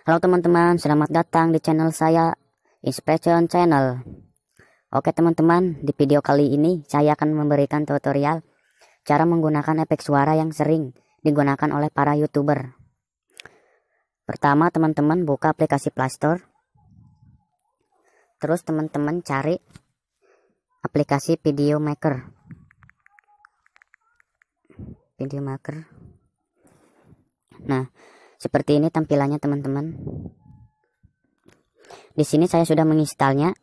Halo teman-teman, selamat datang di channel saya, Inspection Channel. Oke teman-teman, di video kali ini saya akan memberikan tutorial cara menggunakan efek suara yang sering digunakan oleh para YouTuber. Pertama, teman-teman buka aplikasi Play Store. Terus teman-teman cari aplikasi Video Maker. Video Maker. Nah, seperti ini tampilannya teman-teman. Di sini saya sudah menginstalnya.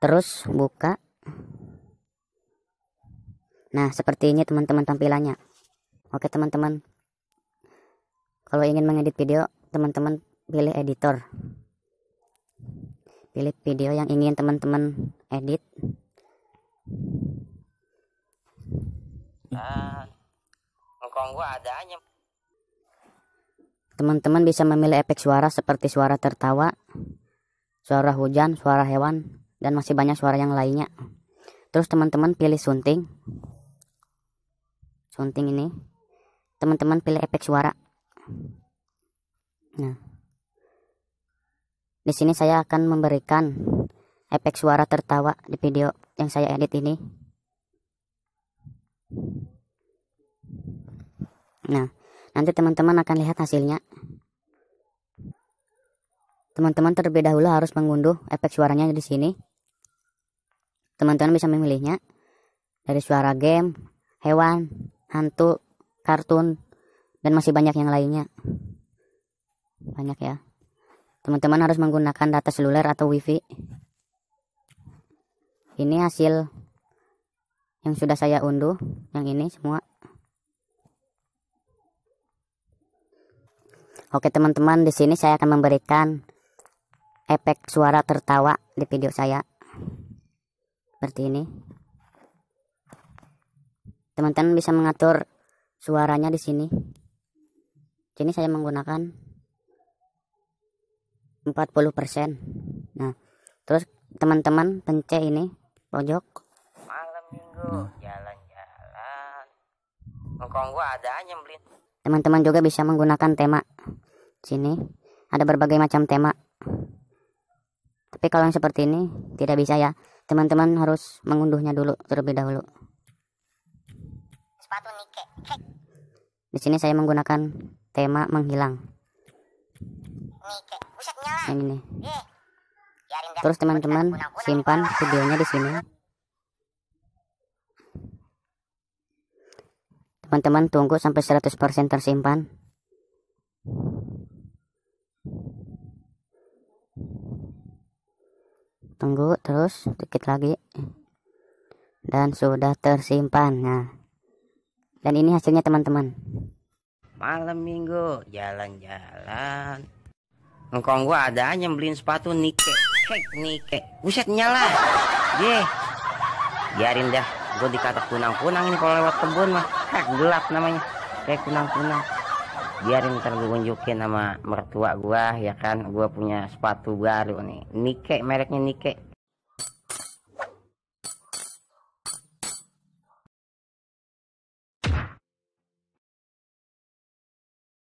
Terus buka. Nah, seperti ini teman-teman tampilannya. Oke teman-teman. Kalau ingin mengedit video, teman-teman pilih editor. Pilih video yang ingin teman-teman edit. Ngkong gua adanya. Teman-teman bisa memilih efek suara seperti suara tertawa, suara hujan, suara hewan, dan masih banyak suara yang lainnya. Terus teman-teman pilih sunting. Sunting ini. Teman-teman pilih efek suara. Nah. Di sini saya akan memberikan efek suara tertawa di video yang saya edit ini. Nah, nanti teman-teman akan lihat hasilnya. Teman-teman terlebih dahulu harus mengunduh efek suaranya di sini. Teman-teman bisa memilihnya dari suara game, hewan, hantu, kartun, dan masih banyak yang lainnya. Banyak ya. Teman-teman harus menggunakan data seluler atau wifi. Ini hasil yang sudah saya unduh, yang ini semua. Oke teman-teman, di sini saya akan memberikan efek suara tertawa di video saya. Seperti ini. Teman-teman bisa mengatur suaranya di sini. Sini saya menggunakan 40%. Nah, terus teman-teman pencet ini pojok. Malam minggu jalan-jalan. Ngkong gua adanya beli. Teman-teman juga bisa menggunakan tema. Sini ada berbagai macam tema. Tapi kalau yang seperti ini tidak bisa ya. Teman-teman harus mengunduhnya dulu terlebih dahulu. Sepatu Nike. Di sini saya menggunakan tema menghilang. Nike. Buset nyala. Yang ini. Biarin dah. Terus teman-teman simpan videonya di sini. Teman-teman tunggu sampai 100% tersimpan. Tunggu terus sedikit lagi. Dan sudah tersimpan. Nah. Dan ini hasilnya teman-teman. Malam minggu jalan-jalan. Ngkong gua adanya beliin sepatu Nike. Nike. Buset nyala. Biarin dah. Gua dikata kunang-kunang ini kalau lewat kebun mah. Gelap namanya. Kayak kunang-kunang. Biarin ntar gue unjukin sama mertua gua ya kan. Gua punya sepatu baru nih. Nike, mereknya Nike.